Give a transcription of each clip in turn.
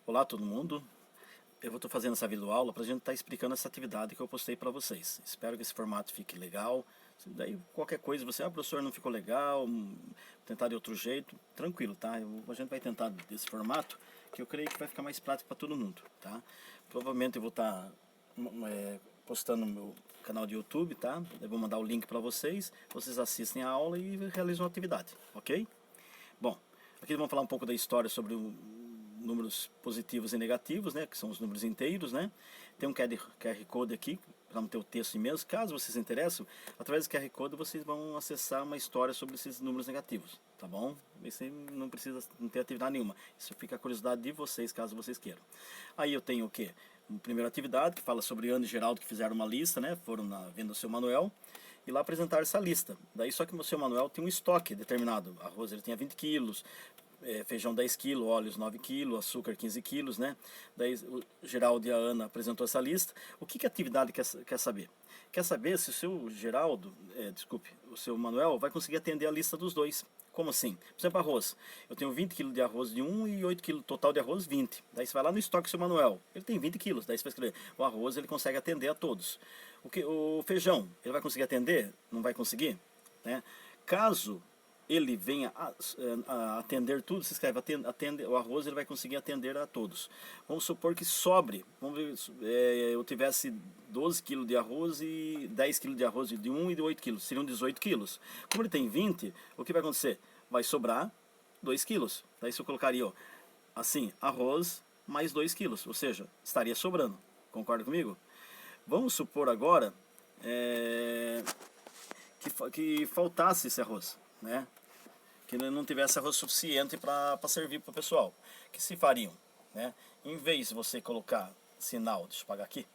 Olá todo mundo, eu vou estar fazendo essa videoaula para a gente estar explicando essa atividade que eu postei para vocês. Espero que esse formato fique legal. Daí qualquer coisa, você, professor, não ficou legal, tentar de outro jeito, tranquilo, tá? A gente vai tentar desse formato, que eu creio que vai ficar mais prático para todo mundo, tá? Provavelmente eu vou estar postando no meu canal de YouTube, tá? Eu vou mandar o link para vocês, vocês assistem a aula e realizam a atividade, ok? Bom, aqui vamos falar um pouco da história sobre números positivos e negativos, né, que são os números inteiros, né? Tem um QR Code aqui para não ter o texto imenso. Caso vocês se interessem, através do QR Code vocês vão acessar uma história sobre esses números negativos, tá bom? Isso não precisa não ter atividade nenhuma. Isso fica a curiosidade de vocês, caso vocês queiram. Aí eu tenho o quê? Uma primeira atividade que fala sobre Ana e Geraldo, que fizeram uma lista, né? Foram vendo o seu manual e lá apresentar essa lista. Daí só que o seu manual tem um estoque determinado. Arroz ele tinha 20 quilos, feijão 10 quilos, óleos 9 quilos, açúcar 15 quilos, né? Daí o Geraldo e a Ana apresentou essa lista. O que a atividade quer saber? Quer saber se o seu Geraldo, o seu Manuel vai conseguir atender a lista dos dois. Como assim? Por exemplo, arroz. Eu tenho 20 quilos de arroz de um e 8 quilos total de arroz, 20. Daí você vai lá no estoque do seu Manuel. Ele tem 20 quilos. Daí você vai escrever. O arroz ele consegue atender a todos. O feijão, ele vai conseguir atender? Não vai conseguir? Né? Caso ele venha a atender tudo, se escreve atende, o arroz ele vai conseguir atender a todos. Vamos supor que sobre, eu tivesse 12 quilos de arroz e 10 quilos de arroz de 1 e de 8 quilos, seriam 18 quilos. Como ele tem 20, o que vai acontecer? Vai sobrar 2 quilos. Daí se eu colocaria, ó, assim, arroz mais 2 quilos, ou seja, estaria sobrando. Concorda comigo? Vamos supor agora que faltasse esse arroz, né? Que não tivesse arroz suficiente para servir para o pessoal. O que se fariam? Né? Em vez de você colocar sinal, deixa eu pagar aqui,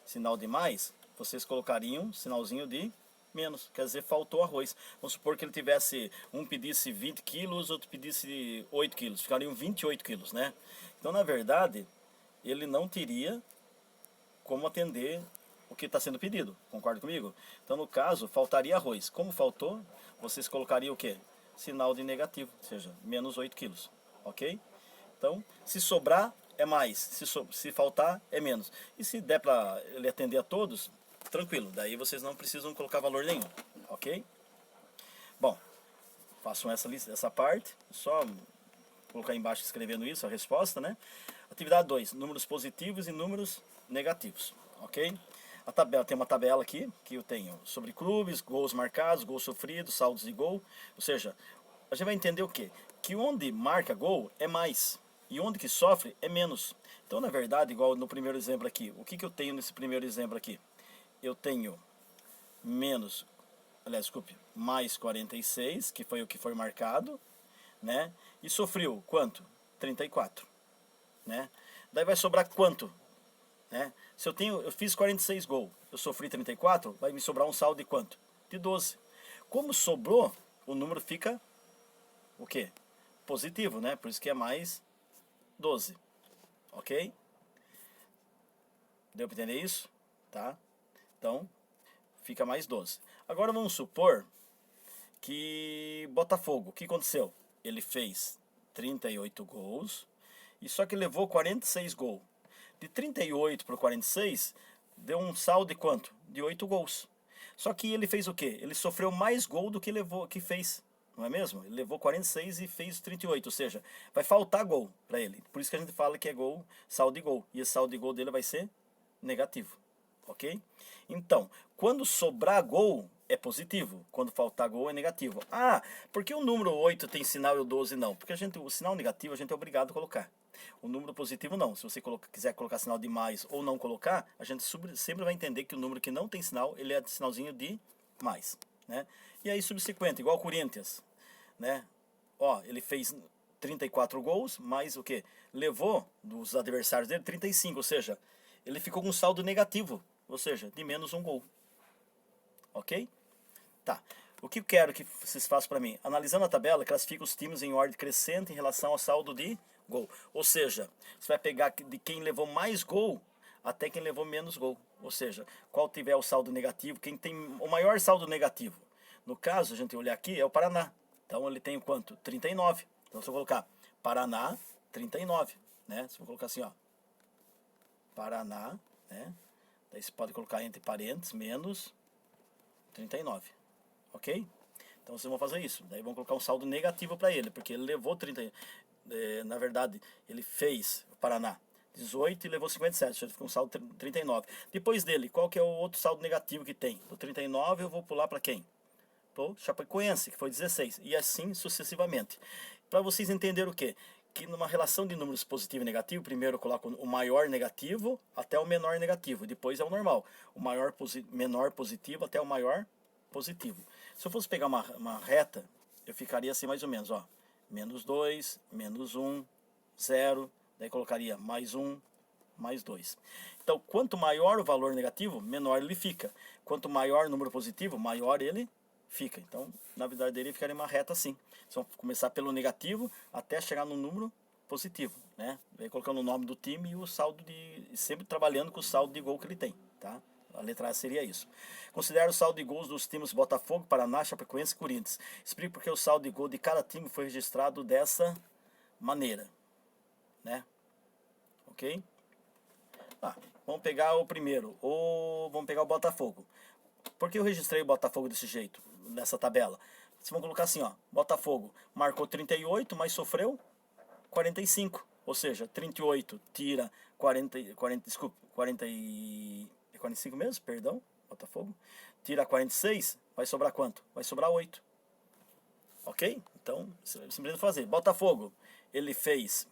sinal de mais, vocês colocariam sinalzinho de menos, quer dizer, faltou arroz. Vamos supor que ele tivesse, um pedisse 20 quilos, outro pedisse 8 quilos, ficariam 28 quilos, né? Então, na verdade, ele não teria como atender o que está sendo pedido, concorda comigo? Então, no caso, faltaria arroz. Como faltou, vocês colocariam o quê? Sinal de negativo, ou seja, menos 8 quilos, ok? Então, se sobrar, é mais, se faltar, é menos. E se der para ele atender a todos, tranquilo, daí vocês não precisam colocar valor nenhum, ok? Bom, façam essa parte, só colocar embaixo escrevendo isso, a resposta, né? Atividade 2, números positivos e números negativos, ok? A tabela, tem uma tabela aqui, que eu tenho sobre clubes, gols marcados, gols sofridos, saldos de gol, ou seja, a gente vai entender o quê? Que onde marca gol é mais, e onde que sofre é menos. Então, na verdade, igual no primeiro exemplo aqui, o que eu tenho nesse primeiro exemplo aqui? Eu tenho menos, aliás, desculpe, mais 46, que foi o que foi marcado, né? E sofreu quanto? 34, né? Daí vai sobrar quanto? Né? Se eu fiz 46 gols, eu sofri 34, vai me sobrar um saldo de quanto? De 12. Como sobrou, o número fica o quê? Positivo, né? Por isso que é mais 12. Ok? Deu para entender isso? Tá? Então, fica mais 12. Agora vamos supor que Botafogo, o que aconteceu? Ele fez 38 gols, e só que levou 46 gols. De 38 para 46, deu um saldo de quanto? De 8 gols. Só que ele fez o quê? Ele sofreu mais gol do que fez. Não é mesmo? Ele levou 46 e fez 38, ou seja, vai faltar gol para ele. Por isso que a gente fala que é gol, saldo de gol. E esse saldo de gol dele vai ser negativo. Ok? Então, quando sobrar gol, é positivo. Quando faltar gol, é negativo. Ah, por que o número 8 tem sinal e o 12 não? Porque o sinal negativo a gente é obrigado a colocar. O número positivo não. Se você quiser colocar sinal de mais ou não colocar, a gente sempre vai entender que o número que não tem sinal, ele é de sinalzinho de mais. Né? E aí, subsequente, igual o Corinthians. Né? Ó, ele fez 34 gols, mas o que? Levou dos adversários dele 35, ou seja, ele ficou com um saldo negativo, ou seja, de menos um gol. Ok? Tá. O que eu quero que vocês façam para mim? Analisando a tabela, classifica os times em ordem crescente em relação ao saldo de gol. Ou seja, você vai pegar de quem levou mais gol até quem levou menos gol. Ou seja, qual tiver o saldo negativo, quem tem o maior saldo negativo. No caso, a gente olhar aqui, é o Paraná. Então ele tem quanto? 39. Então se eu colocar Paraná, 39. né? Você vai colocar assim, ó, Paraná, né? Daí você pode colocar entre parênteses, menos 39, ok? Então vocês vão fazer isso. Daí vão colocar um saldo negativo para ele, porque ele levou 30, na verdade, ele fez o Paraná 18 e levou 57, ele ficou um saldo 39. Depois dele, qual que é o outro saldo negativo que tem? Do 39 eu vou pular para quem? Pro Chapecoense, que foi 16, e assim sucessivamente. Para vocês entenderem o quê? Que numa relação de números positivo e negativo, primeiro eu coloco o maior negativo até o menor negativo, depois é o normal. O menor positivo até o maior positivo. Se eu fosse pegar uma reta, eu ficaria assim mais ou menos, ó. Menos 2, menos 1, 0, daí colocaria mais 1, mais 2. Então, quanto maior o valor negativo, menor ele fica. Quanto maior o número positivo, maior ele fica. Então, na verdade, ele ficaria uma reta assim. Vocês vão começar pelo negativo até chegar no número positivo, né? Aí colocando o nome do time e o saldo sempre trabalhando com o saldo de gol que ele tem, tá? A letra A seria isso. Considere o saldo de gols dos times Botafogo, Paraná, Chapecoense e Corinthians. Explique porque o saldo de gol de cada time foi registrado dessa maneira, né? Ok? Vamos pegar o primeiro, ou vamos pegar o Botafogo. Por que eu registrei o Botafogo desse jeito, nessa tabela? Vocês vão colocar assim, ó, Botafogo marcou 38, mas sofreu 45. Ou seja, 38 tira 45 mesmo, perdão, Botafogo. Tira 46, vai sobrar quanto? Vai sobrar 8. Ok? Então, simplesmente fazer. Botafogo, ele fez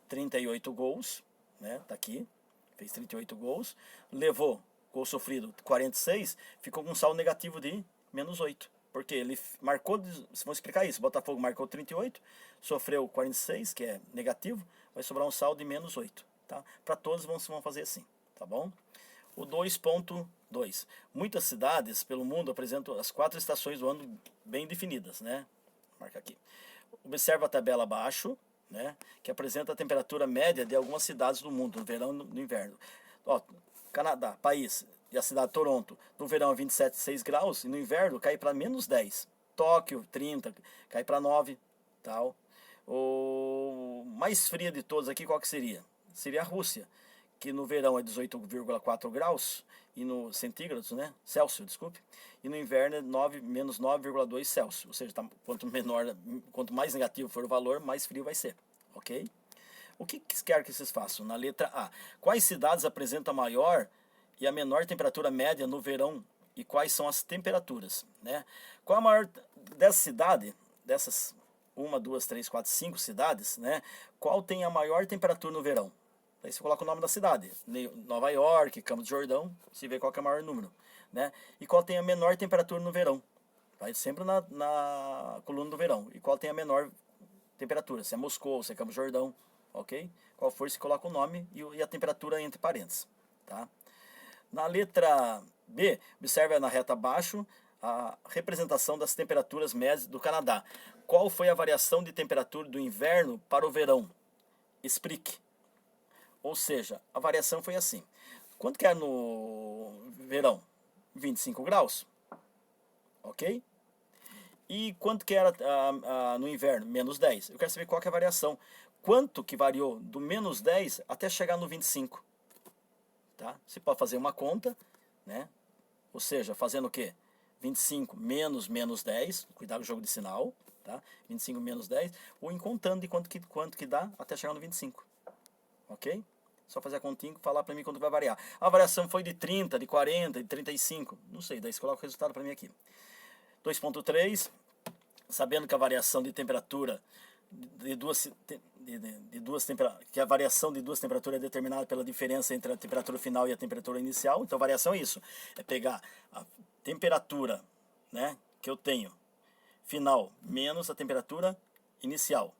38 gols, né? Tá aqui. Fez 38 gols. Levou gol sofrido 46, ficou com um saldo negativo de menos 8. Porque ele marcou, vamos explicar isso, Botafogo marcou 38, sofreu 46, que é negativo, vai sobrar um saldo de menos 8. Tá? Para todos vão fazer assim, tá bom? O 2.2. Muitas cidades pelo mundo apresentam as 4 estações do ano bem definidas, né? Marca aqui. Observa a tabela abaixo, né? Que apresenta a temperatura média de algumas cidades do mundo, no verão e no inverno. Ó, Canadá, país, e a cidade de Toronto, no verão é 27,6 graus e no inverno cai para menos 10. Tóquio, 30, cai para 9, tal. O mais fria de todos aqui, qual que seria? Seria a Rússia, que no verão é 18,4 graus, e no centígrados, né? Celsius, desculpe. E no inverno é menos 9,2 Celsius. Ou seja, quanto mais negativo for o valor, mais frio vai ser. Ok? O que quer que vocês façam? Na letra A. Quais cidades apresentam a maior e a menor temperatura média no verão? E quais são as temperaturas? Né? Qual a maior dessa cidade, dessas 1, 2, 3, 4, 5 cidades, né? Qual tem a maior temperatura no verão? Aí você coloca o nome da cidade. Nova York, Campos do Jordão, você vê qual que é o maior número. Né? E qual tem a menor temperatura no verão? Vai sempre na coluna do verão. E qual tem a menor temperatura? Se é Moscou, se é Campos do Jordão. Ok? Qual for, você coloca o nome e a temperatura entre parênteses. Tá? Na letra B, observe na reta abaixo a representação das temperaturas médias do Canadá. Qual foi a variação de temperatura do inverno para o verão? Explique. Ou seja, a variação foi assim. Quanto que é no verão? 25 graus. Ok? E quanto que era no inverno? Menos 10. Eu quero saber qual que é a variação. Quanto que variou do menos 10 até chegar no 25? Tá? Você pode fazer uma conta, né? Ou seja, fazendo o quê? 25 menos menos 10, cuidado com o jogo de sinal, tá? 25 menos 10, ou em contando de quanto que dá até chegar no 25. Ok? Só fazer a continha e falar para mim quanto vai variar. A variação foi de 30, de 40, de 35, não sei, daí você coloca o resultado para mim aqui. 2.3, sabendo que a variação de temperatura que a variação de duas temperaturas é determinada pela diferença entre a temperatura final e a temperatura inicial. Então a variação é isso, é pegar a temperatura, né, que eu tenho final menos a temperatura inicial.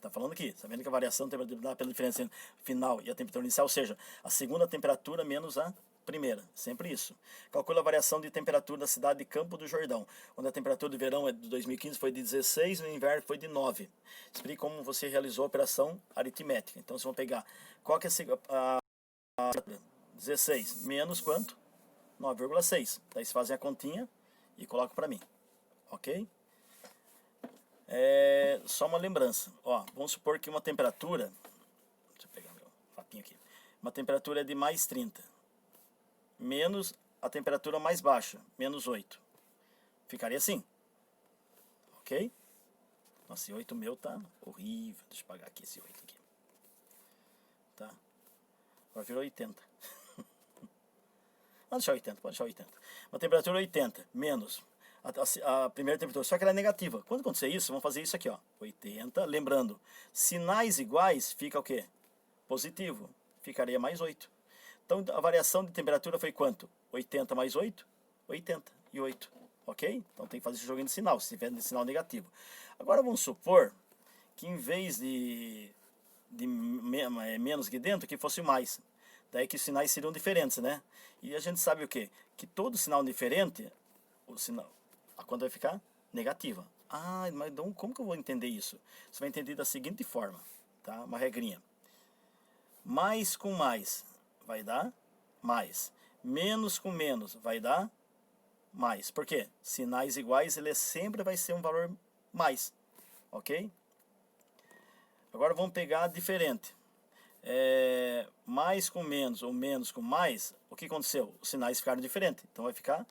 Tá falando aqui, sabendo que a variação de temperatura dá pela diferença entre final e a temperatura inicial, ou seja, a segunda temperatura menos a primeira, sempre isso. Calcula a variação de temperatura da cidade de Campo do Jordão, onde a temperatura de verão de 2015 foi de 16 e no inverno foi de 9. Explique como você realizou a operação aritmética. Então, vocês vão pegar, qual que é a 16 menos quanto? 9,6. Daí vocês fazem a continha e colocam para mim. Ok? Só uma lembrança. Ó, vamos supor que uma temperatura... Deixa eu pegar aqui. Uma temperatura de mais 30. Menos a temperatura mais baixa, menos 8. Ficaria assim. Ok? Nossa, esse 8 meu tá horrível. Deixa eu pagar aqui esse 8 aqui. Tá? Agora virou 80. Pode deixar 80, pode deixar 80. Uma temperatura 80, menos a primeira temperatura, só que ela é negativa. Quando acontecer isso, vamos fazer isso aqui, ó. 80, lembrando, sinais iguais fica o quê? Positivo. Ficaria mais 8. Então, a variação de temperatura foi quanto? 80 mais 8? 80 e 8. Ok? Então, tem que fazer esse joguinho de sinal, se tiver de sinal negativo. Agora, vamos supor que em vez de menos aqui dentro, que fosse mais. Daí que os sinais seriam diferentes, né? E a gente sabe o quê? Que todo sinal diferente, o sinal, a conta vai ficar negativa. Ah, mas então como que eu vou entender isso? Você vai entender da seguinte forma, tá? Uma regrinha. Mais com mais vai dar mais. Menos com menos vai dar mais. Por quê? Sinais iguais, ele sempre vai ser um valor mais. Ok? Agora vamos pegar diferente. Mais com menos ou menos com mais, o que aconteceu? Os sinais ficaram diferentes, então vai ficar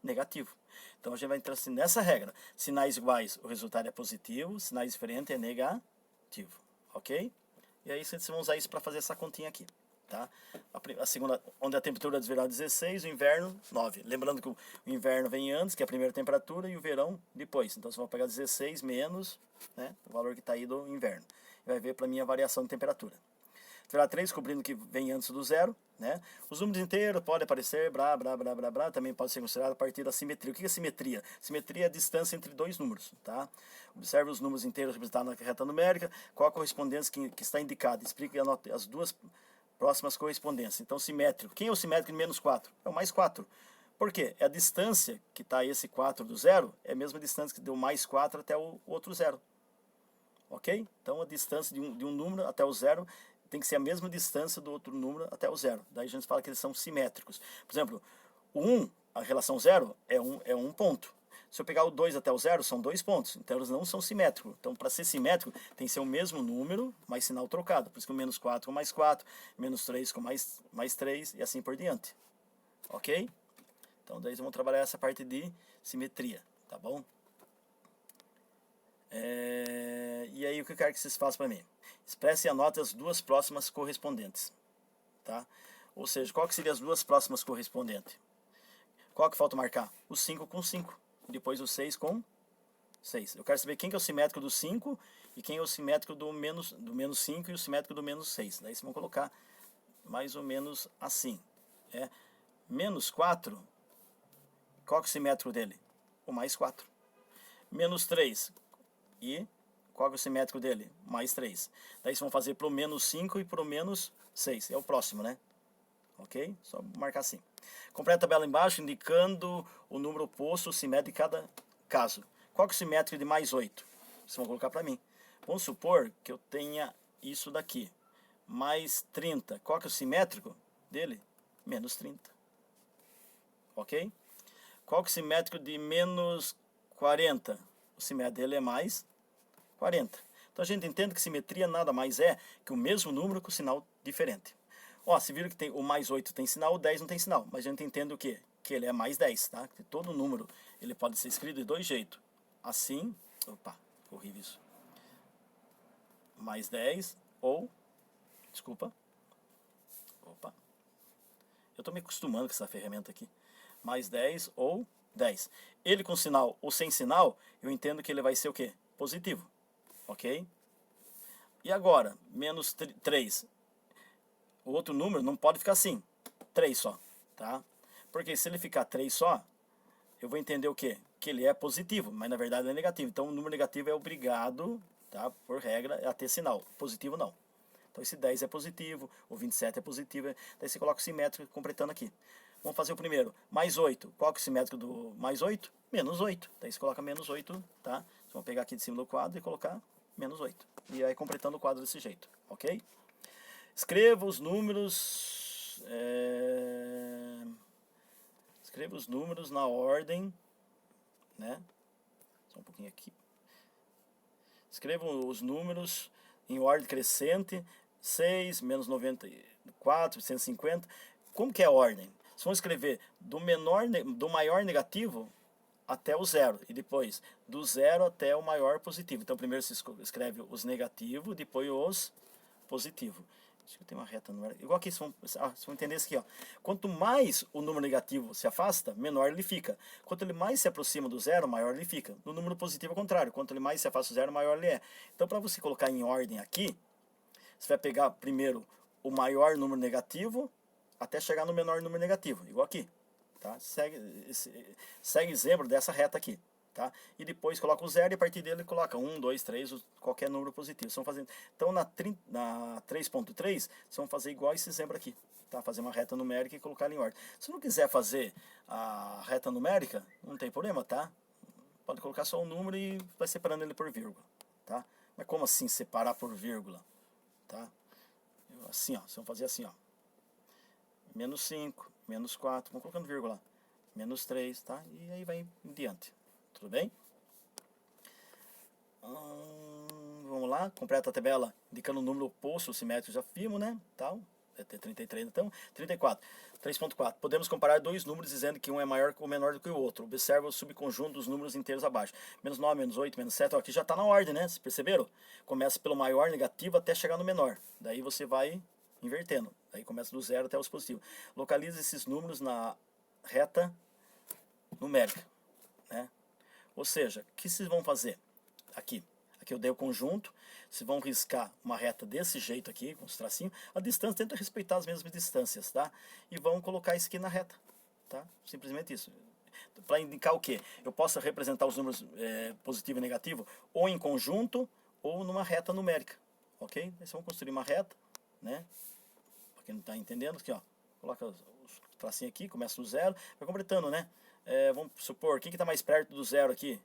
negativo. Então a gente vai entrar assim nessa regra. Sinais iguais, o resultado é positivo, sinais diferentes é negativo. Ok? E aí vocês vão usar isso para fazer essa continha aqui. Tá? A segunda, onde a temperatura do verão é 16, o inverno 9. Lembrando que o inverno vem antes, que é a primeira temperatura, e o verão depois. Então vocês vão pegar 16 menos, né, o valor que está aí do inverno. E vai ver para mim a variação de temperatura. Terá 3, cobrindo que vem antes do zero, né? Os números inteiros podem aparecer, também pode ser considerado a partir da simetria. O que é simetria? Simetria é a distância entre dois números, tá? Observe os números inteiros representados na reta numérica, qual a correspondência que está indicada. Explique as duas próximas correspondências. Então, simétrico. Quem é o simétrico de menos 4? É o mais 4. Por quê? É a distância que está esse 4 do zero, é a mesma distância que deu mais 4 até o outro zero. Ok? Então, a distância de um número até o zero tem que ser a mesma distância do outro número até o zero. Daí a gente fala que eles são simétricos. Por exemplo, o 1, a relação zero, é um ponto. Se eu pegar o 2 até o zero, são 2 pontos. Então, eles não são simétricos. Então, para ser simétrico, tem que ser o mesmo número, mais sinal trocado. Por isso que o menos 4 com mais 4, menos 3 com mais 3, e assim por diante. Ok? Então, daí vamos trabalhar essa parte de simetria. Tá bom? E aí, o que eu quero que vocês façam para mim? Expresse e anote as duas próximas correspondentes. Tá? Ou seja, qual que seriam as duas próximas correspondentes? Qual que falta marcar? O 5 com 5. Depois o 6 com 6. Eu quero saber quem que é o simétrico do 5 e quem é o simétrico do menos 5 e o simétrico do menos 6. Daí vocês vão colocar mais ou menos assim. Menos 4, qual que é o simétrico dele? O mais 4. Menos 3. E qual é o simétrico dele? Mais 3. Daí vocês vão fazer para o menos 5 e para o menos 6. É o próximo, né? Ok? Só marcar assim. Completa a tabela embaixo, indicando o número oposto, o simétrico de cada caso. Qual é o simétrico de mais 8? Vocês vão colocar para mim. Vamos supor que eu tenha isso daqui. Mais 30. Qual é o simétrico dele? Menos 30. Ok? Qual é o simétrico de menos 40? O simétrico dele é mais 40. Então a gente entende que simetria nada mais é que o mesmo número com sinal diferente. Ó, se viram que tem, o mais 8 tem sinal, o 10 não tem sinal. Mas a gente entende o quê? Que ele é mais 10, tá? Que todo número ele pode ser escrito de dois jeitos. Assim, opa, horrível isso. Mais 10 ou, desculpa. Opa. Eu estou me acostumando com essa ferramenta aqui. Mais 10 ou 10. Ele com sinal ou sem sinal, eu entendo que ele vai ser o quê? Positivo. Ok? E agora, menos 3. O outro número não pode ficar assim. 3 só. Tá? Porque se ele ficar 3 só, eu vou entender o quê? Que ele é positivo, mas na verdade ele é negativo. Então o número negativo é obrigado, tá? Por regra, a ter sinal. Positivo não. Então esse 10 é positivo, o 27 é positivo. Daí você coloca o simétrico completando aqui. Vamos fazer o primeiro. Mais 8. Qual que é o simétrico do mais 8? Menos 8. Daí você coloca menos 8, tá? Vocês vão pegar aqui de cima do quadro e colocar menos 8. E aí completando o quadro desse jeito, ok? Escreva os números... Escreva os números na ordem, né? Só um pouquinho aqui. Escreva os números em ordem crescente, 6, menos 94, 150. Como que é a ordem? Vocês vão escrever do maior negativo até o zero, e depois do zero até o maior positivo. Então primeiro se escreve os negativos, depois os positivos. Acho que tem uma reta numérica. Igual aqui, vocês vão entender isso aqui, ó. Quanto mais o número negativo se afasta, menor ele fica. Quanto ele mais se aproxima do zero, maior ele fica. No número positivo é o contrário. Quanto ele mais se afasta do zero, maior ele é. Então para você colocar em ordem aqui, você vai pegar primeiro o maior número negativo até chegar no menor número negativo, igual aqui. Tá? Segue exemplo dessa reta aqui. Tá? E depois coloca o zero e a partir dele coloca 1, 2, 3, qualquer número positivo. Então na 3.3, vocês vão fazer igual esse exemplo aqui. Tá? Fazer uma reta numérica e colocar ela em ordem. Se não quiser fazer a reta numérica, não tem problema, tá? Pode colocar só o número e vai separando ele por vírgula. Tá? Mas como assim separar por vírgula? Tá? Assim, ó, vocês vão fazer assim, ó. Menos 5, menos 4, vamos colocando vírgula, menos 3, tá? E aí vai em diante. Tudo bem? Vamos lá, completa a tabela indicando o número oposto, simétrico, já vimos, né? Tal. É 33, então, 34. 3.4. Podemos comparar dois números dizendo que um é maior ou menor do que o outro. Observa o subconjunto dos números inteiros abaixo. Menos 9, menos 8, menos 7. Ó, aqui já está na ordem, né? Vocês perceberam? Começa pelo maior negativo até chegar no menor. Daí você vai invertendo. Daí começa do zero até os positivos. Localize esses números na reta numérica, né? Ou seja, o que vocês vão fazer? Aqui eu dei o conjunto. Vocês vão riscar uma reta desse jeito aqui, com os tracinhos. A distância, tenta respeitar as mesmas distâncias, tá? E vão colocar isso aqui na reta, tá? Simplesmente isso. Para indicar o quê? Eu posso representar os números positivo e negativo ou em conjunto ou numa reta numérica, ok? Aí vocês vão construir uma reta, né? Para quem não está entendendo, aqui, ó. Coloca os tracinhos aqui, começa no zero, vai completando, né? Vamos supor, quem que está mais perto do zero aqui?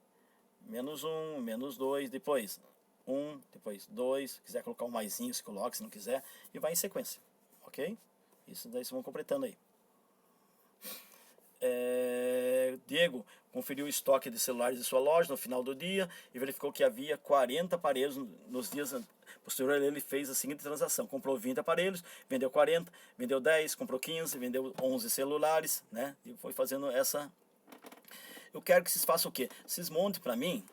Menos 1, menos 2, depois 1, depois 2, se quiser colocar um maisinho, se coloca, se não quiser, e vai em sequência, ok? Isso daí vocês vão completando aí. Diego conferiu o estoque de celulares de sua loja no final do dia e verificou que havia 40 aparelhos nos dias posteriores. Ele fez a seguinte transação: comprou 20 aparelhos, vendeu 40, vendeu 10, comprou 15, vendeu 11 celulares, né? E foi fazendo essa. Eu quero que vocês façam o quê? Vocês montem para mim,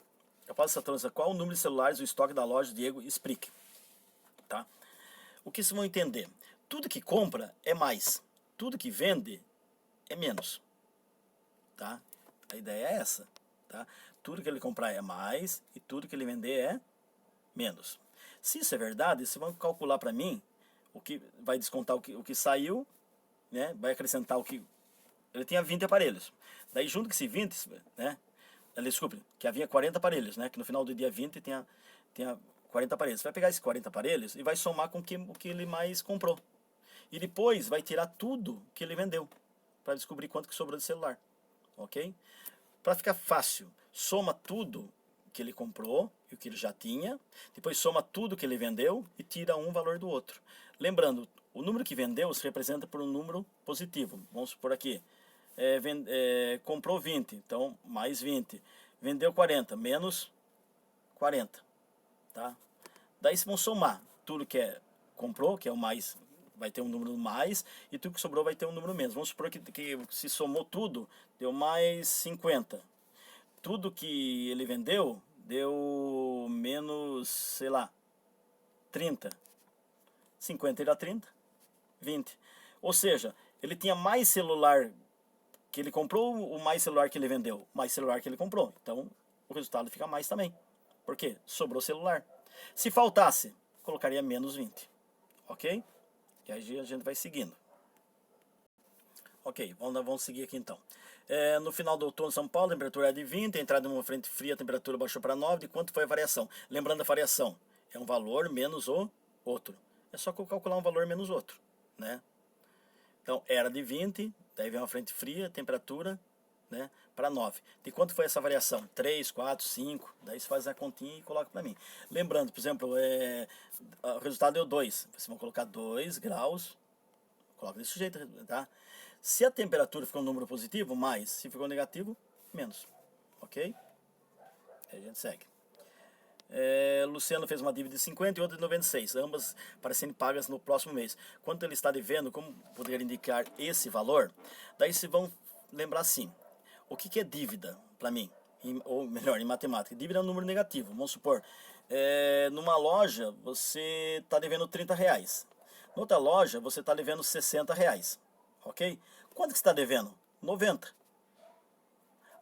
eu faço essa transação, qual o número de celulares do estoque da loja, Diego, explique. Tá? O que vocês vão entender? Tudo que compra é mais, tudo que vende é menos. Tá? A ideia é essa. Tá? Tudo que ele comprar é mais e tudo que ele vender é menos. Se isso é verdade, vocês vão calcular para mim, o que vai descontar o que saiu, né? Vai acrescentar o que... Ele tinha 20 aparelhos. Daí junto com esse 20, né? Desculpe, que havia 40 aparelhos, né? Que no final do dia 20 tinha 40 aparelhos. Você vai pegar esses 40 aparelhos e vai somar com o que ele mais comprou. E depois vai tirar tudo que ele vendeu, para descobrir quanto que sobrou de celular. Ok? Para ficar fácil, soma tudo que ele comprou e o que ele já tinha, depois soma tudo que ele vendeu e tira um valor do outro. Lembrando, o número que vendeu se representa por um número positivo. Vamos supor aqui, comprou 20, então mais 20. Vendeu 40, menos 40. Tá? Daí vocês vão somar tudo que comprou, que é o mais, vai ter um número mais, e tudo que sobrou vai ter um número menos. Vamos supor que se somou tudo, deu mais 50. Tudo que ele vendeu deu menos, sei lá, 30. 50 irá 30, 20. Ou seja, ele tinha mais celular que ele comprou, o mais celular que ele vendeu, mais celular que ele comprou. Então, o resultado fica mais também. Por quê? Sobrou celular. Se faltasse, colocaria menos 20. Ok? E aí a gente vai seguindo. Ok, vamos seguir aqui então. No final do outono em São Paulo, a temperatura é de 20, a entrada de uma frente fria, a temperatura baixou para 9. De quanto foi a variação? Lembrando a variação, é um valor menos o outro. É só calcular um valor menos outro, né? Então, era de 20, daí vem uma frente fria, temperatura, né, para 9. De quanto foi essa variação? 3, 4, 5, daí você faz a continha e coloca para mim. Lembrando, por exemplo, o resultado deu 2. Vocês vão colocar 2 graus, coloca desse jeito, tá? Se a temperatura ficou um número positivo, mais. Se ficou negativo, menos. Ok? Aí a gente segue. Luciano fez uma dívida de 50 e outra de 96, ambas para serem pagas no próximo mês. Quanto ele está devendo, como poder indicar esse valor? Daí se vão lembrar assim, o que é dívida para mim? Ou melhor, em matemática, dívida é um número negativo. Vamos supor, numa loja você está devendo 30 reais. Noutra loja você está devendo 60 reais. Ok? Quanto que você está devendo? 90.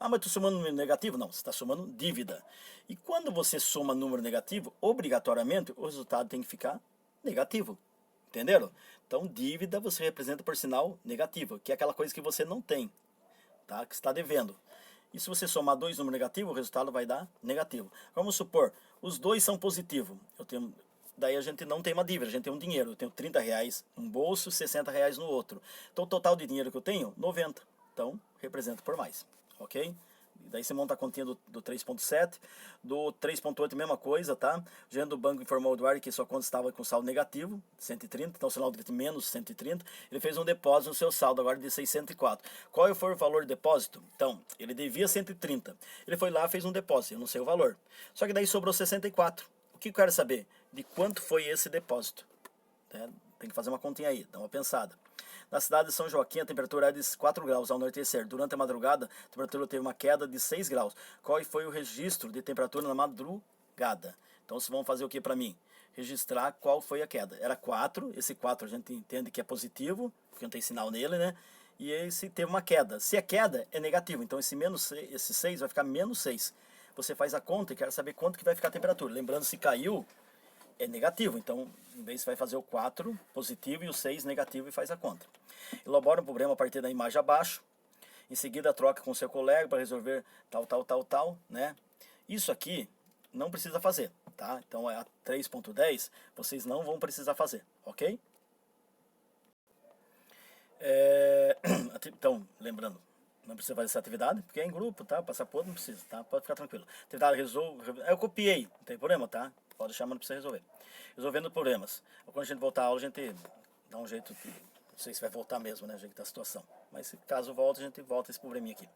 Ah, mas estou somando número negativo? Não, você está somando dívida. E quando você soma número negativo, obrigatoriamente o resultado tem que ficar negativo. Entenderam? Então, dívida você representa por sinal negativo, que é aquela coisa que você não tem, tá? Que está devendo. E se você somar dois números negativos, o resultado vai dar negativo. Vamos supor, os dois são positivos. Daí a gente não tem uma dívida, a gente tem um dinheiro. Eu tenho 30 reais num bolso, 60 reais no outro. Então o total de dinheiro que eu tenho, 90. Então, representa por mais. Ok? Daí você monta a continha do 3.7, do 3.8 mesma coisa, tá? O gerente do banco informou ao Eduardo que sua conta estava com saldo negativo, 130, então sinal de menos 130. Ele fez um depósito no seu saldo agora de 604. Qual foi o valor do depósito? Então, ele devia 130. Ele foi lá, fez um depósito, eu não sei o valor. Só que daí sobrou 64. O que eu quero saber? De quanto foi esse depósito? Tem que fazer uma continha aí, dá uma pensada. Na cidade de São Joaquim, a temperatura era de 4 graus ao anoitecer. Durante a madrugada, a temperatura teve uma queda de 6 graus. Qual foi o registro de temperatura na madrugada? Então, vocês vão fazer o que para mim? Registrar qual foi a queda. Era 4, esse 4 a gente entende que é positivo, porque não tem sinal nele, né? E esse teve uma queda. Se é queda, é negativo. Então, esse 6 vai ficar menos 6. Você faz a conta e quer saber quanto que vai ficar a temperatura. Lembrando, se caiu, é negativo, então em vez você vai fazer o 4 positivo e o 6 negativo e faz a conta. Elabora um problema a partir da imagem abaixo, em seguida troca com seu colega para resolver tal, né? Isso aqui não precisa fazer, tá? Então a 3.10 vocês não vão precisar fazer, ok? Então, lembrando, não precisa fazer essa atividade, porque é em grupo, tá? Passar por outro não precisa, tá? Pode ficar tranquilo. Atividade eu copiei, não tem problema, tá? Pode deixar, mas não precisa resolver. Resolvendo problemas. Quando a gente voltar à aula, a gente dá um jeito de... Não sei se vai voltar mesmo, né? A gente tá a situação. Mas caso volte, a gente volta esse probleminha aqui.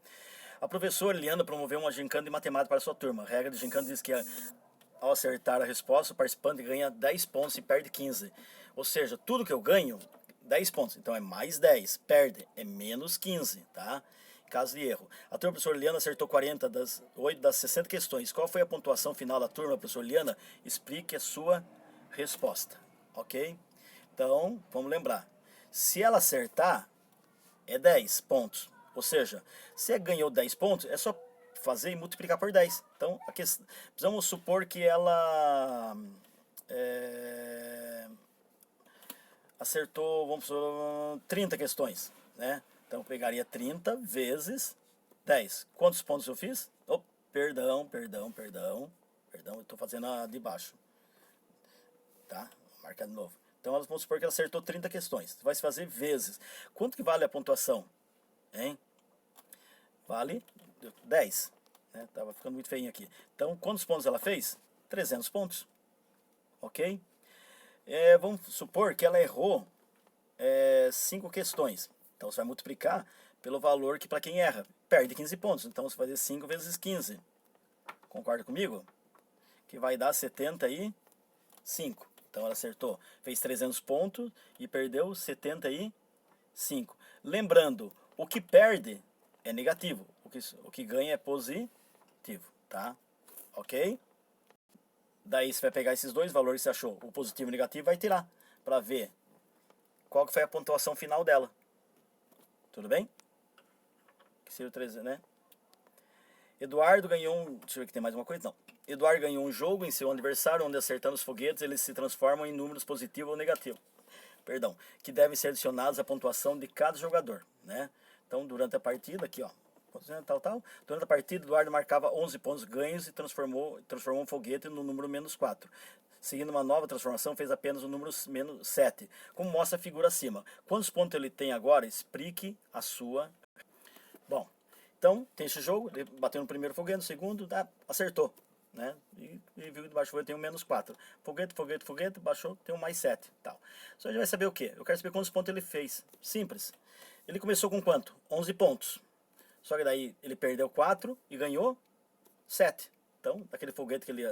A professora Eliana promoveu uma gincana de matemática para a sua turma. A regra de gincana diz que ao acertar a resposta, o participante ganha 10 pontos e perde 15. Ou seja, tudo que eu ganho, 10 pontos. Então é mais 10. Perde, é menos 15, tá? Caso de erro. A turma professora Liana acertou 40 das 8 das 60 questões. Qual foi a pontuação final da turma, professora Liana? Explique a sua resposta, ok? Então, vamos lembrar. Se ela acertar, é 10 pontos. Ou seja, se ela ganhou 10 pontos, é só fazer e multiplicar por 10. Então, precisamos supor que ela acertou, vamos supor, 30 questões, né? Então, eu pegaria 30 vezes 10. Quantos pontos eu fiz? Oh, perdão, eu estou fazendo a de baixo. Tá? Vou marcar de novo. Então, vamos supor que ela acertou 30 questões. Você vai se fazer vezes. Quanto que vale a pontuação? Hein? Vale 10. Né? Tava ficando muito feinho aqui. Então, quantos pontos ela fez? 300 pontos. Ok? Vamos supor que ela errou 5 questões. Então, você vai multiplicar pelo valor que, para quem erra, perde 15 pontos. Então, você vai fazer 5 vezes 15. Concorda comigo? Que vai dar 75. Então, ela acertou. Fez 300 pontos e perdeu 75. Lembrando, o que perde é negativo. O que ganha é positivo. Tá? Ok? Daí, você vai pegar esses dois valores que você achou, o positivo e o negativo, vai tirar para ver qual que foi a pontuação final dela. Tudo bem? Que seria o 13, né? Eduardo ganhou deixa eu ver que tem mais uma coisa. Não. Eduardo ganhou um jogo em seu aniversário, onde acertando os foguetes, eles se transformam em números positivos ou negativos. Perdão. Que devem ser adicionados à pontuação de cada jogador, né? Então, durante a partida, aqui, ó. Durante a partida, Eduardo marcava 11 pontos ganhos e transformou um foguete no número menos 4. Seguindo uma nova transformação, fez apenas o número menos 7, como mostra a figura acima. Quantos pontos ele tem agora? Explique a sua... Bom, então, tem esse jogo, ele bateu no primeiro foguete, no segundo, acertou, né? E viu que debaixo do foguete tem um menos 4. Foguete, baixou, tem um mais 7. Tal. Só a gente vai saber o quê? Eu quero saber quantos pontos ele fez. Simples. Ele começou com quanto? 11 pontos. Só que daí ele perdeu 4 e ganhou 7. Então, daquele foguete que ele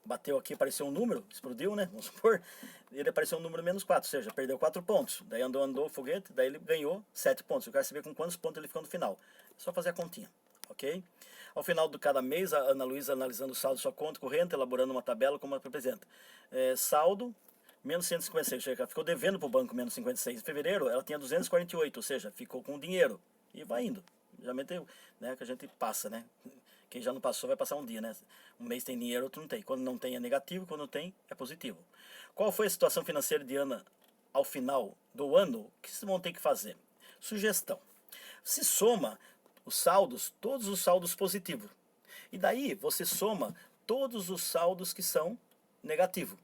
bateu aqui, apareceu um número, explodiu, né? Vamos supor, ele apareceu um número menos 4, ou seja, perdeu 4 pontos. Daí andou o foguete, daí ele ganhou 7 pontos. Eu quero saber com quantos pontos ele ficou no final. É só fazer a continha, ok? Ao final de cada mês, a Ana Luísa analisando o saldo de sua conta corrente, elaborando uma tabela como apresenta. Saldo, menos 156, ou seja, ela ficou devendo para o banco menos 56. Em fevereiro, ela tinha 248, ou seja, ficou com dinheiro. E vai indo. Geralmente, né, que a gente passa, né? Quem já não passou vai passar um dia, né? Um mês tem dinheiro, outro não tem. Quando não tem é negativo, quando tem é positivo. Qual foi a situação financeira de Ana ao final do ano? O que vocês vão ter que fazer? Sugestão. Se soma os saldos, todos os saldos positivos. E daí você soma todos os saldos que são negativos.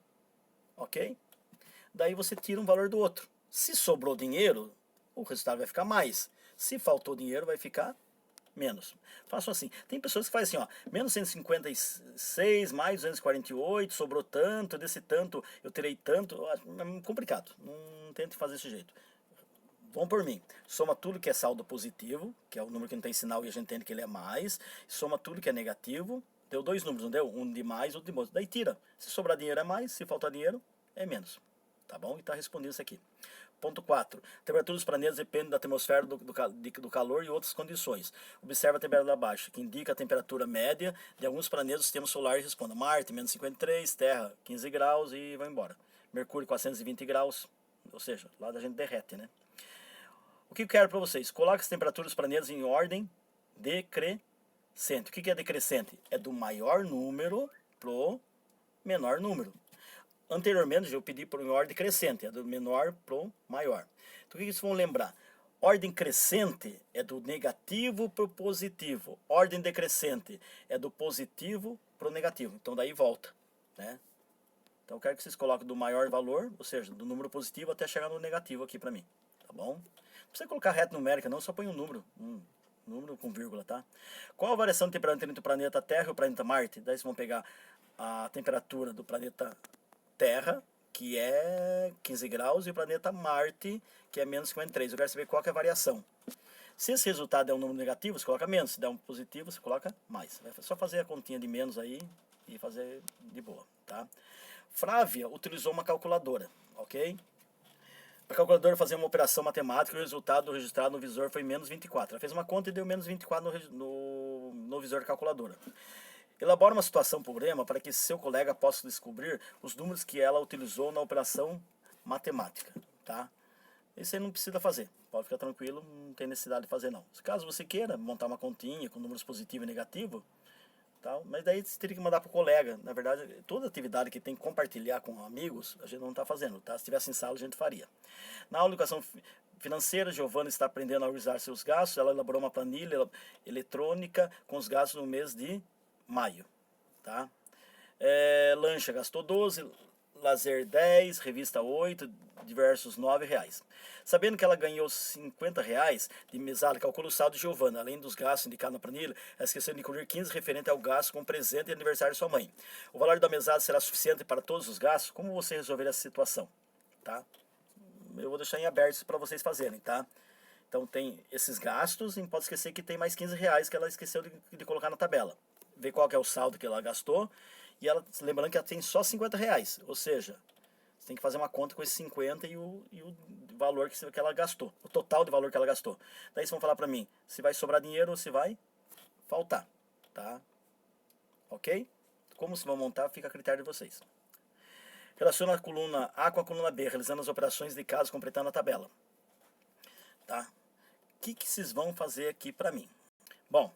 Ok? Daí você tira um valor do outro. Se sobrou dinheiro, o resultado vai ficar mais. Se faltou dinheiro, vai ficar menos. Façam assim. Tem pessoas que fazem assim, ó, menos 156, mais 248, sobrou tanto, desse tanto, eu terei tanto. É complicado. Não tente fazer desse jeito. Vão por mim. Soma tudo que é saldo positivo, que é o número que não tem sinal e a gente entende que ele é mais. Soma tudo que é negativo. Deu dois números, não deu? Um de mais, outro de menos. Daí tira. Se sobrar dinheiro é mais, se faltar dinheiro é menos. Tá bom? E está respondido isso aqui. Ponto 4. Temperatura dos planetas depende da atmosfera, do calor e outras condições. Observa a temperatura baixa, que indica a temperatura média de alguns planetas do sistema solar e responda. Marte, menos 53, Terra, 15 graus e vai embora. Mercúrio, 420 graus, ou seja, lá da gente derrete, né? O que eu quero para vocês? Coloque as temperaturas dos planetas em ordem decrescente. O que é decrescente? É do maior número pro menor número. Anteriormente eu pedi por ordem crescente, é do menor pro maior. Então o que vocês vão lembrar? Ordem crescente é do negativo pro positivo. Ordem decrescente é do positivo pro negativo. Então daí volta, né? Então eu quero que vocês coloquem do maior valor, ou seja, do número positivo até chegar no negativo aqui para mim, tá bom? Não precisa colocar reta numérica não, só põe um número com vírgula, tá? Qual a variação de temperatura entre o planeta Terra e o planeta Marte? Daí vocês vão pegar a temperatura do planeta Terra, que é 15 graus, e o planeta Marte, que é menos 53. Eu quero saber qual que é a variação. Se esse resultado é um número negativo, você coloca menos. Se der um positivo, você coloca mais. É só fazer a continha de menos aí e fazer de boa, tá? Flávia utilizou uma calculadora, ok? A calculadora fazia uma operação matemática e o resultado registrado no visor foi menos 24. Ela fez uma conta e deu menos 24 no visor da calculadora. Elabora uma situação problema para que seu colega possa descobrir os números que ela utilizou na operação matemática, tá? Isso aí não precisa fazer, pode ficar tranquilo, não tem necessidade de fazer não. Caso você queira montar uma continha com números positivo e negativo, tal, mas daí você teria que mandar para o colega. Na verdade, toda atividade que tem que compartilhar com amigos, a gente não está fazendo, tá? Se tivesse em sala, a gente faria. Na aula de educação financeira, Giovana está aprendendo a organizar seus gastos. Ela elaborou uma planilha eletrônica com os gastos no mês de maio, tá? Lancha gastou 12, lazer 10, revista 8, diversos R$ 9. Sabendo que ela ganhou R$ 50 de mesada, calcula o saldo de Giovana. Além dos gastos indicados na planilha, ela esqueceu de incluir 15 referente ao gasto com presente e aniversário de sua mãe. O valor da mesada será suficiente para todos os gastos? Como você resolver essa situação? Tá? Eu vou deixar em aberto para vocês fazerem, tá? Então tem esses gastos e não pode esquecer que tem mais R$ 15 que ela esqueceu de colocar na tabela. Ver qual que é o saldo que ela gastou. E ela, lembrando que ela tem só R$ 50, ou seja, você tem que fazer uma conta com esses 50 e o valor que ela gastou, o total de valor que ela gastou. Daí vocês vão falar pra mim se vai sobrar dinheiro ou se vai faltar, tá? Ok? Como se vão montar, fica a critério de vocês. Relaciona a coluna A com a coluna B, realizando as operações de caso, completando a tabela. Tá? O que vocês vão fazer aqui pra mim? Bom,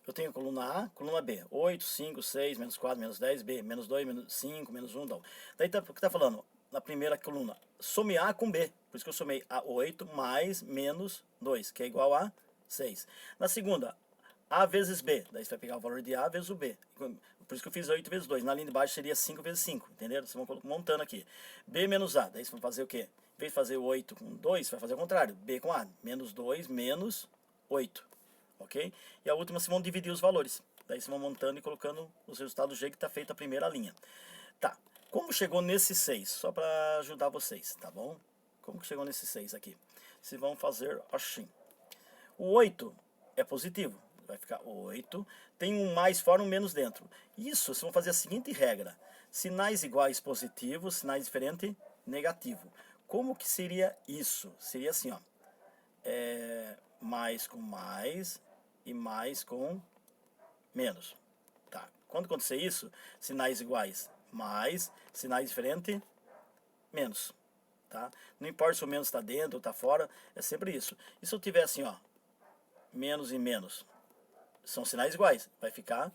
eu tenho a coluna A, coluna B. 8, 5, 6, menos 4, menos 10, B, menos 2, menos 5, menos 1, tal. Daí o que está falando? Na primeira coluna, some A com B. Por isso que eu somei a 8 mais menos 2, que é igual a 6. Na segunda, A vezes B. Daí você vai pegar o valor de A vezes o B. Por isso que eu fiz 8 vezes 2. Na linha de baixo seria 5 vezes 5. Entenderam? Vocês vão montando aqui. B menos A. Daí vocês vão fazer o quê? Em vez de fazer 8 com 2, você vai fazer o contrário. B com A. Menos 2 menos 8. Ok? E a última, vocês vão dividir os valores. Daí vocês vão montando e colocando os resultados do jeito que está feita a primeira linha. Tá. Como chegou nesse 6? Só para ajudar vocês, tá bom? Como que chegou nesse 6 aqui? Vocês vão fazer assim. O 8 é positivo. Vai ficar 8. Tem um mais fora, um menos dentro. Isso, vocês vão fazer a seguinte regra. Sinais iguais positivo, sinais diferentes negativo. Como que seria isso? Seria assim, ó. Mais com mais e mais com menos. Tá. Quando acontecer isso, sinais iguais mais, sinais diferentes menos. Tá? Não importa se o menos está dentro ou está fora, é sempre isso. E se eu tiver assim, ó, menos e menos, são sinais iguais, vai ficar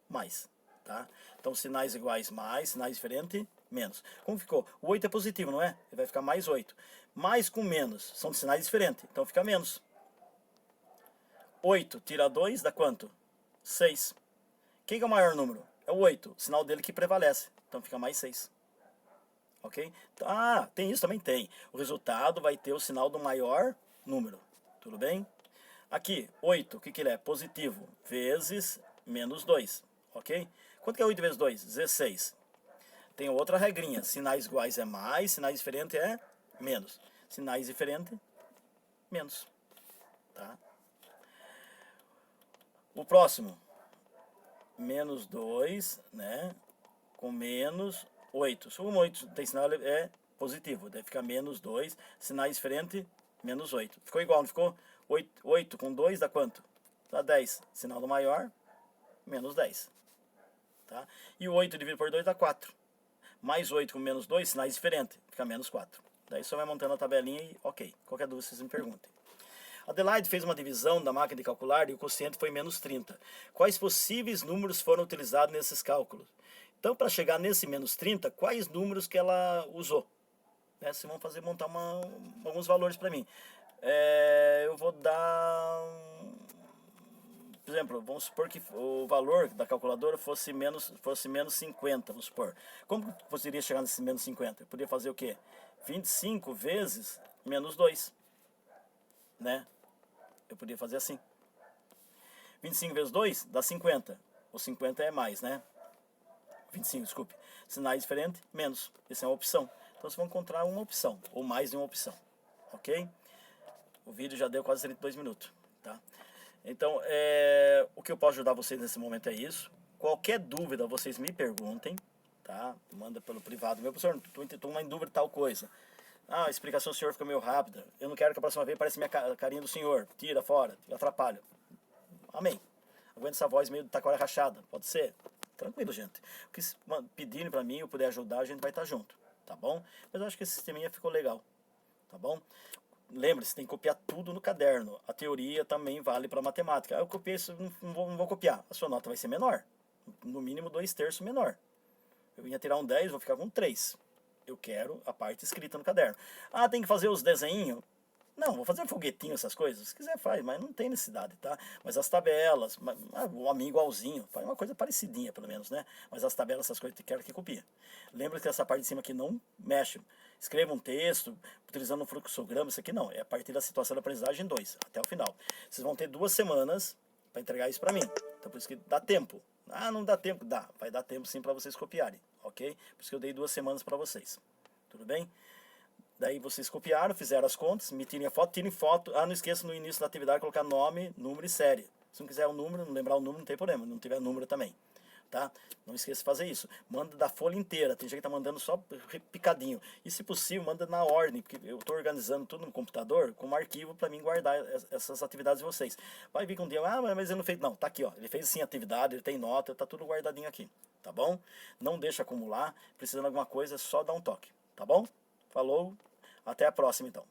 mais. Tá? Então, sinais iguais mais, sinais diferentes menos. Como ficou? O 8 é positivo, não é? Ele vai ficar mais 8. Mais com menos, são sinais diferentes, então fica menos. 8 tira 2 dá quanto? 6. Quem que é o maior número? É o 8, o sinal dele que prevalece, então fica mais 6. Ok? Ah, tem isso também? Tem. O resultado vai ter o sinal do maior número. Tudo bem? Aqui, 8, o que ele é? Positivo, vezes menos 2. Ok? Quanto que é 8 vezes 2? 16. Tem outra regrinha. Sinais iguais é mais, sinais diferentes é menos. Sinais diferentes, menos. Tá? O próximo, menos 2, né? Com menos 8. Se o 8 tem sinal, é positivo. Deve ficar menos 2. Sinais diferentes, menos 8. Ficou igual, não ficou? 8 com 2 dá quanto? Dá 10. Sinal do maior, menos 10. Tá? E o 8 dividido por 2 dá 4. Mais 8 com menos 2, sinais diferentes. Fica menos 4. Daí só vai montando a tabelinha e ok. Qualquer dúvida vocês me perguntem. Adelaide fez uma divisão da máquina de calcular e o quociente foi menos 30. Quais possíveis números foram utilizados nesses cálculos? Então, para chegar nesse menos 30, quais números que ela usou? Vocês vão montar alguns valores para mim. Eu vou dar... Por exemplo, vamos supor que o valor da calculadora fosse menos 50, vamos supor. Como que você iria chegar nesse menos 50? Eu poderia fazer o quê? 25 vezes menos 2. Né? Eu poderia fazer assim. 25 vezes 2 dá 50. O 50 é mais, né? 25, desculpe. Sinais diferentes, menos. Essa é uma opção. Então vocês vão encontrar uma opção, ou mais de uma opção. Ok? O vídeo já deu quase 32 minutos. Tá? Então, o que eu posso ajudar vocês nesse momento é isso. Qualquer dúvida, vocês me perguntem. Tá? Manda pelo privado. Meu professor, estou em dúvida de tal coisa. Ah, a explicação do senhor fica meio rápida. Eu não quero que a próxima vez pareça minha carinha do senhor. Tira fora, atrapalha. Amém. Aguenta essa voz meio de taquara rachada. Pode ser? Tranquilo, gente. O que pedirem para mim, eu puder ajudar, a gente vai estar junto. Tá bom? Mas eu acho que esse sisteminha ficou legal. Tá bom? Lembre-se, tem que copiar tudo no caderno. A teoria também vale para matemática. Eu copiei isso, não vou copiar. A sua nota vai ser menor. No mínimo 2/3 menor. Eu ia tirar um 10, vou ficar com 3. Eu quero a parte escrita no caderno. Ah, tem que fazer os desenhinhos? Não, vou fazer foguetinho, essas coisas. Se quiser faz, mas não tem necessidade, tá? Mas as tabelas, o amigo igualzinho, faz uma coisa parecidinha, pelo menos, né? Mas as tabelas, essas coisas, quero que copie. Lembra que essa parte de cima aqui não mexe. Escreva um texto, utilizando um fluxograma, isso aqui não. É a partir da situação da aprendizagem 2, até o final. Vocês vão ter 2 semanas para entregar isso para mim. Então, por isso que dá tempo. Ah, não dá tempo? Dá. Vai dar tempo sim para vocês copiarem, ok? Por isso que eu dei 2 semanas para vocês. Tudo bem? Daí vocês copiaram, fizeram as contas, me tirem a foto, tirem foto. Ah, não esqueça no início da atividade colocar nome, número e série. Se não quiser o número, não lembrar o número, não tem problema. Não tiver número também. Tá? Não esqueça de fazer isso. Manda da folha inteira. Tem gente que tá mandando só picadinho. E se possível, manda na ordem, porque eu estou organizando tudo no computador como arquivo para mim guardar essas atividades de vocês. Vai vir com um dia, mas ele não fez. Não, tá aqui, ó. Ele fez sim atividade, ele tem nota, tá tudo guardadinho aqui. Tá bom? Não deixa acumular. Precisando de alguma coisa, é só dar um toque. Tá bom? Falou. Até a próxima, então.